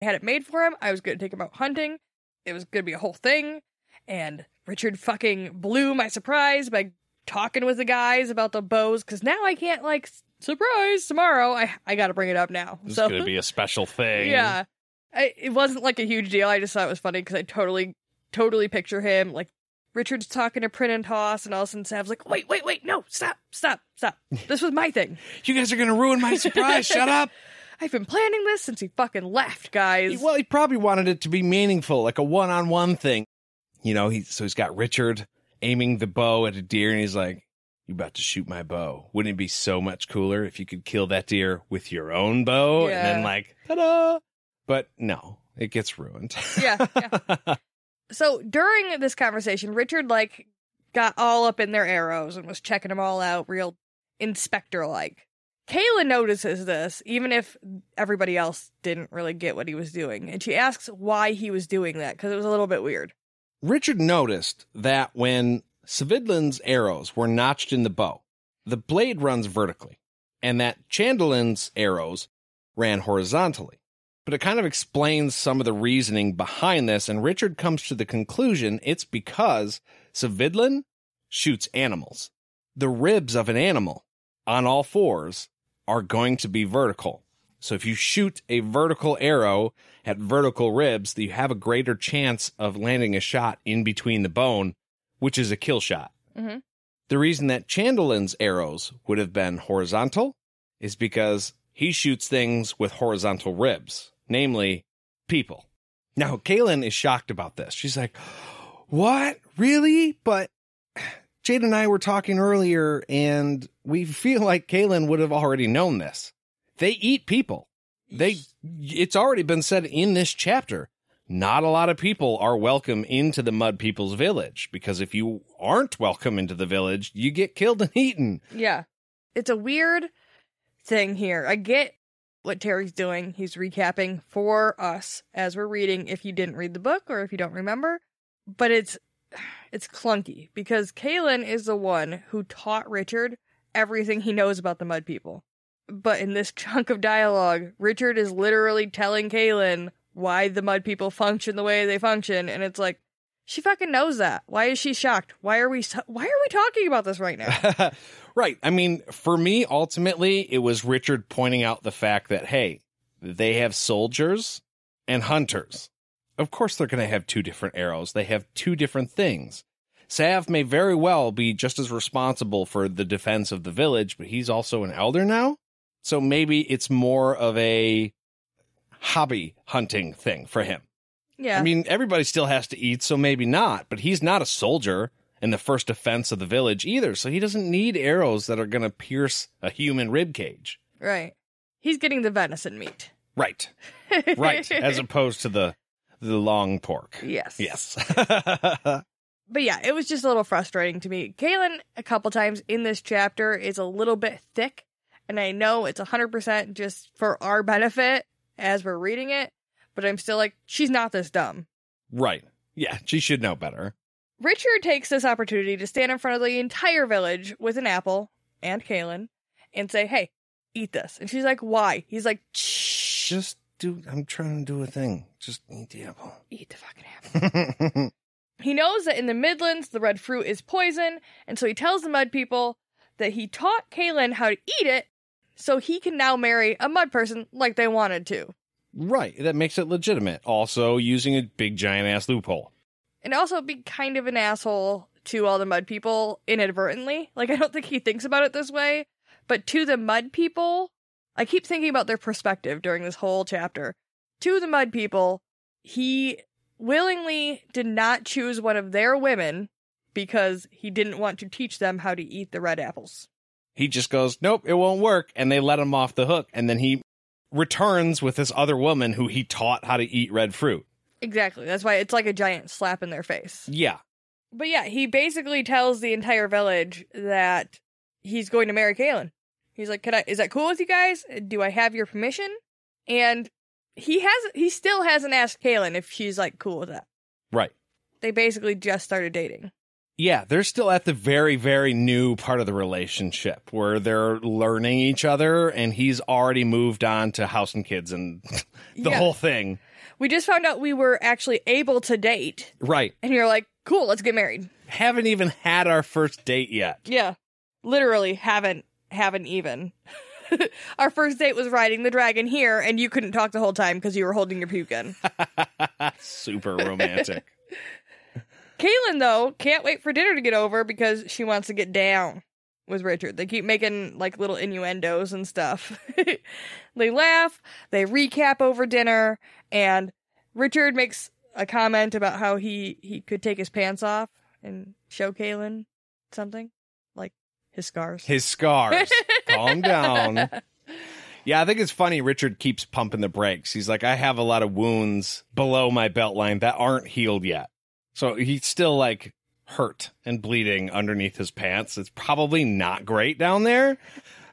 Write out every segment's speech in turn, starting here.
I had it made for him. I was going to take him out hunting. It was going to be a whole thing. And Richard fucking blew my surprise by talking with the guys about the bows. Because now I can't, like, surprise, tomorrow. I got to bring it up now. This is going to be a special thing. Yeah. It wasn't, like, a huge deal. I just thought it was funny because I totally picture him, like, Richard's talking to Print and Toss, and all of a sudden Sav's like, wait, no, stop. This was my thing. You guys are going to ruin my surprise. Shut up. I've been planning this since he fucking left, guys. Well, he probably wanted it to be meaningful, like a one-on-one thing. You know, he's got Richard aiming the bow at a deer, and he's like, you about to shoot my bow. Wouldn't it be so much cooler if you could kill that deer with your own bow? Yeah. And then like, ta-da! But no, it gets ruined. Yeah. So during this conversation, Richard, like, got all up in their arrows and was checking them all out, real inspector-like. Kahlan notices this, even if everybody else didn't really get what he was doing. And she asks why he was doing that, because it was a little bit weird. Richard noticed that when Svidlin's arrows were notched in the bow, the blade runs vertically, and that Chandelin's arrows ran horizontally. But it kind of explains some of the reasoning behind this, and Richard comes to the conclusion it's because Svidlin shoots animals. The ribs of an animal on all fours are going to be vertical. So if you shoot a vertical arrow at vertical ribs, you have a greater chance of landing a shot in between the bone, which is a kill shot. Mm-hmm. The reason that Chandelin's arrows would have been horizontal is because he shoots things with horizontal ribs, namely people. Now, Kahlan is shocked about this. She's like, what? Really? But Jade and I were talking earlier, and we feel like Kahlan would have already known this. They eat people. It's already been said in this chapter, not a lot of people are welcome into the Mud People's village, because if you aren't welcome into the village, you get killed and eaten. Yeah. It's a weird thing here. I get what Terry's doing. He's recapping for us as we're reading, if you didn't read the book or if you don't remember. But it's clunky, because Kahlan is the one who taught Richard everything he knows about the Mud People. But in this chunk of dialogue, Richard is literally telling Kahlan why the Mud People function the way they function, and it's like, she fucking knows that. Why is she shocked? Why are we talking about this right now? Right. I mean, for me, ultimately, it was Richard pointing out the fact that, hey, they have soldiers and hunters. Of course they're going to have two different arrows. They have two different things. Sav may very well be just as responsible for the defense of the village, but he's also an elder now. So maybe it's more of a hobby hunting thing for him. Yeah. I mean, everybody still has to eat, so maybe not, but he's not a soldier in the first defense of the village either, so he doesn't need arrows that are going to pierce a human rib cage. Right. He's getting the venison meat. Right. Right. As opposed to the long pork. Yes. Yes. But yeah, it was just a little frustrating to me. Kahlan, a couple times in this chapter, is a little bit thick, and I know it's 100% just for our benefit as we're reading it, but I'm still like, she's not this dumb. Right. Yeah, she should know better. Richard takes this opportunity to stand in front of the entire village with an apple, and Kahlan, and say, hey, eat this. And she's like, why? He's like, shh. I'm trying to do a thing. Just eat the apple. Eat the fucking apple. He knows that in the Midlands, the red fruit is poison, and so he tells the Mud People that he taught Kahlan how to eat it, so he can now marry a mud person like they wanted to. Right, that makes it legitimate. Also, using a big giant-ass loophole. And also be kind of an asshole to all the Mud People inadvertently. Like, I don't think he thinks about it this way, but to the Mud People, I keep thinking about their perspective during this whole chapter. To the Mud People, he willingly did not choose one of their women because he didn't want to teach them how to eat the red apples. He just goes, nope, it won't work, and they let him off the hook, and then he returns with this other woman who he taught how to eat red fruit. Exactly. That's why it's like a giant slap in their face. Yeah. But yeah, he basically tells the entire village that he's going to marry Kahlan. He's like, is that cool with you guys? Do I have your permission? And he still hasn't asked Kahlan if she's like cool with that. Right. They basically just started dating. Yeah, they're still at the very, very new part of the relationship where they're learning each other, and he's already moved on to house and kids and the whole thing. We just found out we were actually able to date. Right. And you're like, cool, let's get married. Haven't even had our first date yet. Yeah. Literally haven't even. Our first date was riding the dragon here, and you couldn't talk the whole time because you were holding your puke in. Super romantic. Kahlan, though, can't wait for dinner to get over because she wants to get down with Richard. They keep making, like, little innuendos and stuff. They laugh, they recap over dinner, and Richard makes a comment about how he could take his pants off and show Kahlan something. Like, his scars. His scars. Calm down. Yeah, I think it's funny Richard keeps pumping the brakes. He's like, I have a lot of wounds below my belt line that aren't healed yet. So he's still, like, hurt and bleeding underneath his pants. It's probably not great down there.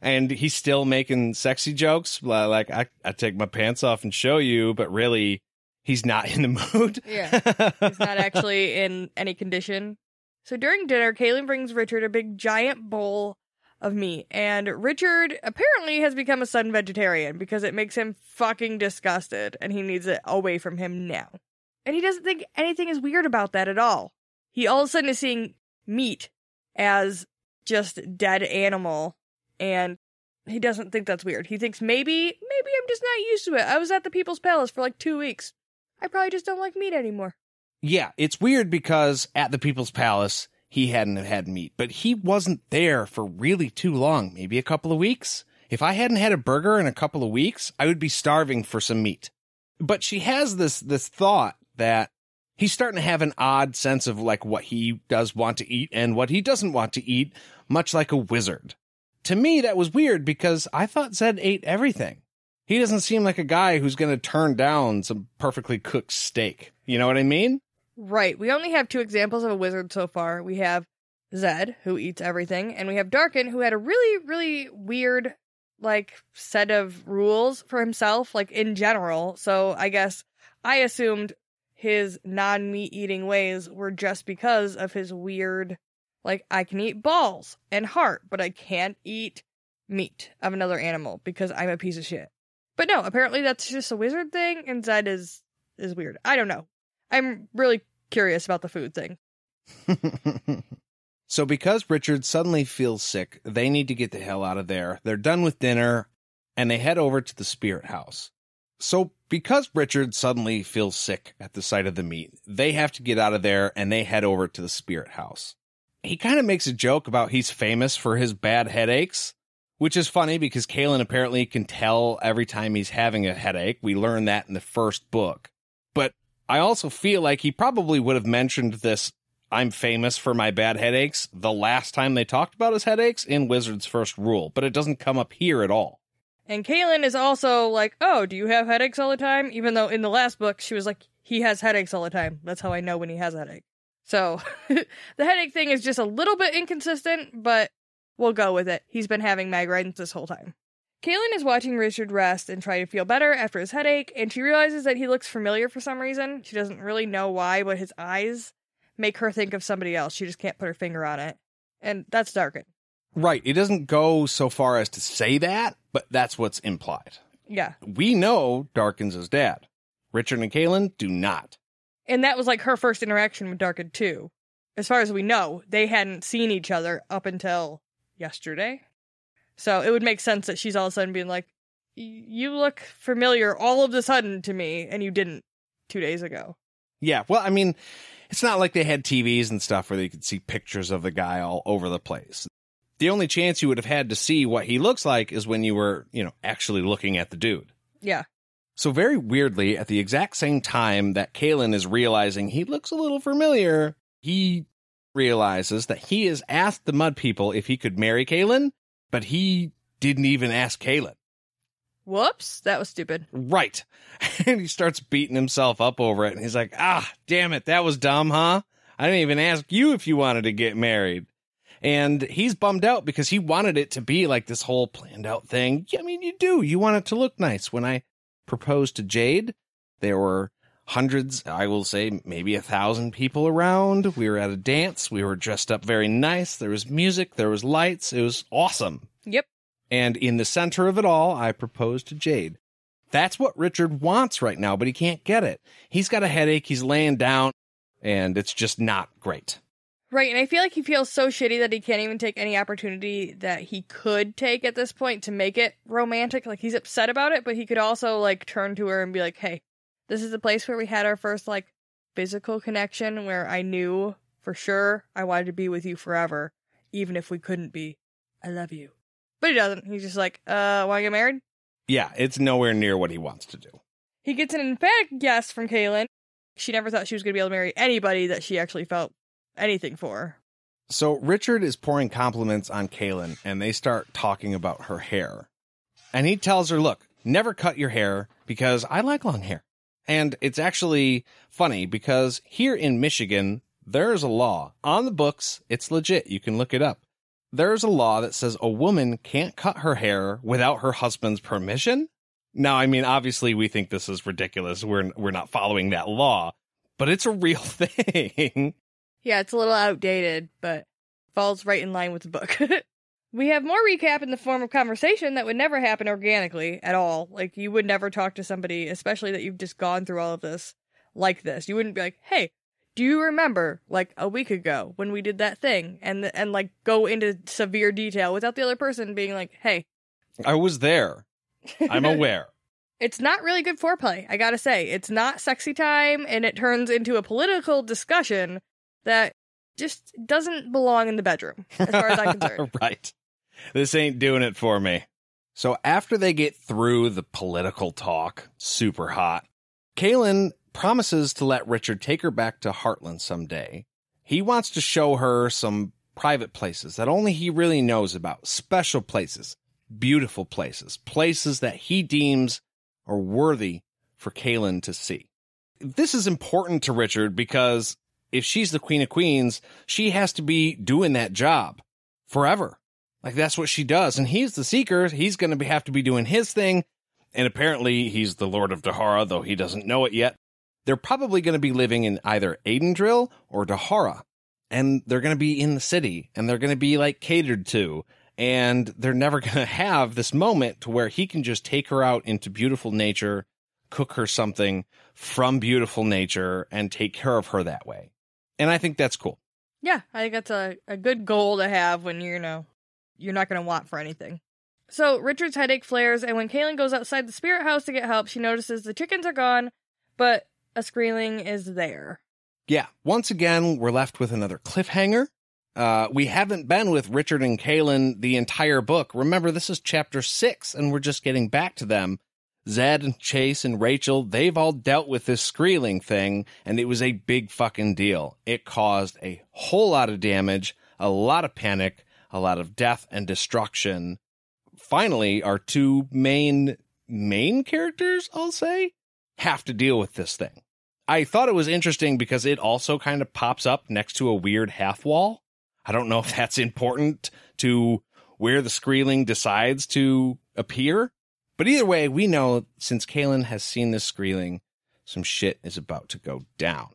And he's still making sexy jokes. Like, I take my pants off and show you, but really, he's not in the mood. Yeah, he's not actually in any condition. So during dinner, Kahlan brings Richard a big giant bowl of meat. And Richard apparently has become a sudden vegetarian because it makes him fucking disgusted. And he needs it away from him now. And he doesn't think anything is weird about that at all. He all of a sudden is seeing meat as just dead animal, and he doesn't think that's weird. He thinks maybe I'm just not used to it. I was at the People's Palace for like 2 weeks. I probably just don't like meat anymore. Yeah, it's weird because at the People's Palace, he hadn't had meat, but he wasn't there for really too long, maybe a couple of weeks. If I hadn't had a burger in a couple of weeks, I would be starving for some meat. But she has this thought that he's starting to have an odd sense of like what he does want to eat and what he doesn't want to eat, much like a wizard. To me, that was weird because I thought Zed ate everything. He doesn't seem like a guy who's going to turn down some perfectly cooked steak. You know what I mean? Right. We only have 2 examples of a wizard so far. We have Zed, who eats everything, and we have Darkin, who had a really, really weird, like, set of rules for himself, like, in general. So I guess I assumed his non-meat eating ways were just because of his weird, like, I can eat balls and heart, but I can't eat meat of another animal because I'm a piece of shit. But no, apparently that's just a wizard thing, and Zed is weird. I don't know. I'm really curious about the food thing. So because Richard suddenly feels sick, they need to get the hell out of there. They're done with dinner, and they head over to the spirit house. So because Richard suddenly feels sick at the sight of the meat, they have to get out of there, and they head over to the spirit house. He kind of makes a joke about he's famous for his bad headaches, which is funny because Kahlan apparently can tell every time he's having a headache. We learned that in the first book. But I also feel like he probably would have mentioned this, I'm famous for my bad headaches, the last time they talked about his headaches in Wizard's First Rule, but it doesn't come up here at all. And Kahlan is also like, oh, do you have headaches all the time? Even though in the last book, she was like, he has headaches all the time. That's how I know when he has a headache. So the headache thing is just a little bit inconsistent, but we'll go with it. He's been having migraines this whole time. Kahlan is watching Richard rest and try to feel better after his headache, and she realizes that he looks familiar for some reason. She doesn't really know why, but his eyes make her think of somebody else. She just can't put her finger on it. And that's Darkin. Right. It doesn't go so far as to say that, but that's what's implied. Yeah. We know Darkin's his dad. Richard and Kahlan do not. And that was like her first interaction with Darkin too. As far as we know, they hadn't seen each other up until yesterday. So it would make sense that she's all of a sudden being like, you look familiar all of a sudden to me, and you didn't 2 days ago. Yeah, well, I mean, it's not like they had TVs and stuff where they could see pictures of the guy all over the place. The only chance you would have had to see what he looks like is when you were, actually looking at the dude. Yeah. So very weirdly, at the exact same time that Kahlan is realizing he looks a little familiar, he realizes that he has asked the Mud People if he could marry Kahlan, but he didn't even ask Kahlan. Whoops, that was stupid. Right. And he starts beating himself up over it, and he's like, damn it, that was dumb, huh? I didn't even ask you if you wanted to get married. And he's bummed out because he wanted it to be like this whole planned out thing. I mean, you do. You want it to look nice. When I proposed to Jade, there were hundreds, I will say maybe 1,000 people around. We were at a dance. We were dressed up very nice. There was music. There was lights. It was awesome. Yep. And in the center of it all, I proposed to Jade. That's what Richard wants right now, but he can't get it. He's got a headache. He's laying down, and it's just not great. Right, and I feel like he feels so shitty that he can't even take any opportunity that he could take at this point to make it romantic. Like, he's upset about it, but he could also, like, turn to her and be like, hey, this is the place where we had our first, like, physical connection where I knew for sure I wanted to be with you forever, even if we couldn't be. I love you. But he doesn't. He's just like, want to get married? Yeah, it's nowhere near what he wants to do. He gets an emphatic yes from Kahlan. She never thought she was going to be able to marry anybody that she actually felt anything for. So Richard is pouring compliments on Kahlan, and they start talking about her hair. And he tells her, look, never cut your hair because I like long hair. And it's actually funny because here in Michigan, there's a law on the books. It's legit. You can look it up. There's a law that says a woman can't cut her hair without her husband's permission. Now, I mean, obviously we think this is ridiculous. We're not following that law, but it's a real thing. Yeah, it's a little outdated, but falls right in line with the book. We have more recap in the form of conversation that would never happen organically at all. Like, you would never talk to somebody, especially that you've just gone through all of this, like this. You wouldn't be like, hey, do you remember, like, a week ago when we did that thing? And like, go into severe detail without the other person being like, hey. I was there. I'm aware. It's not really good foreplay, I gotta say. It's not sexy time, and it turns into a political discussion that just doesn't belong in the bedroom, as far as I'm concerned. Right. This ain't doing it for me. So after they get through the political talk, super hot, Kahlan promises to let Richard take her back to Heartland someday. He wants to show her some private places that only he really knows about. Special places, beautiful places, places that he deems are worthy for Kahlan to see. This is important to Richard because if she's the Queen of Queens, she has to be doing that job forever. Like, that's what she does. And he's the Seeker. He's going to have to be doing his thing. And apparently he's the Lord of Dahara, though he doesn't know it yet. They're probably going to be living in either Aidendrill or Dahara. And they're going to be in the city. And they're going to be, like, catered to. And they're never going to have this moment to where he can just take her out into beautiful nature, cook her something from beautiful nature, and take care of her that way. And I think that's cool. Yeah, I think that's a good goal to have when you're not going to want for anything. So Richard's headache flares, and when Kahlan goes outside the spirit house to get help, she notices the chickens are gone, but a Skreeling is there. Yeah, once again, we're left with another cliffhanger. We haven't been with Richard and Kahlan the entire book. Remember, this is chapter 6, and we're just getting back to them. Zed and Chase and Rachel, they've all dealt with this Skreeling thing, and it was a big fucking deal. It caused a whole lot of damage, a lot of panic, a lot of death and destruction. Finally, our two main characters, I'll say, have to deal with this thing. I thought it was interesting because it also kind of pops up next to a weird half wall. I don't know if that's important to where the Skreeling decides to appear. But either way, we know since Kahlan has seen this Skreeling, some shit is about to go down.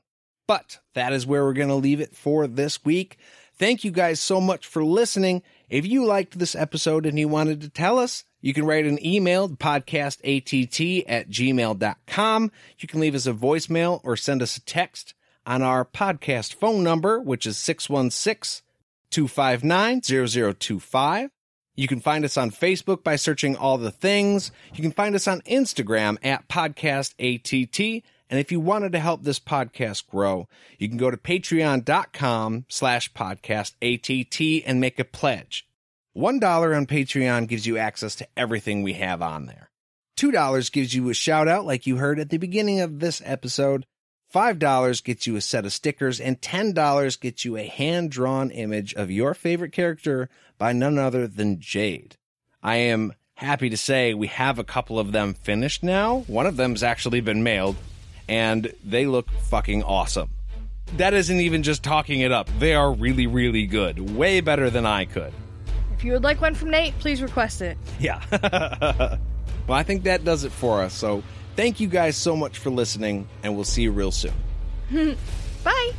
But that is where we're going to leave it for this week. Thank you guys so much for listening. If you liked this episode and you wanted to tell us, you can write an email to podcastatt@gmail.com. You can leave us a voicemail or send us a text on our podcast phone number, which is 616-259-0025. You can find us on Facebook by searching all the things. You can find us on Instagram @podcastatt. And if you wanted to help this podcast grow, you can go to patreon.com/podcastatt and make a pledge. $1 on Patreon gives you access to everything we have on there. $2 gives you a shout out like you heard at the beginning of this episode. $5 gets you a set of stickers, and $10 gets you a hand-drawn image of your favorite character by none other than Jade. I am happy to say we have a couple of them finished now. One of them's actually been mailed, and they look fucking awesome. That isn't even just talking it up. They are really, really good. Way better than I could. If you would like one from Nate, please request it. Yeah. Well, I think that does it for us, so Thank you guys so much for listening, and we'll see you real soon. Bye.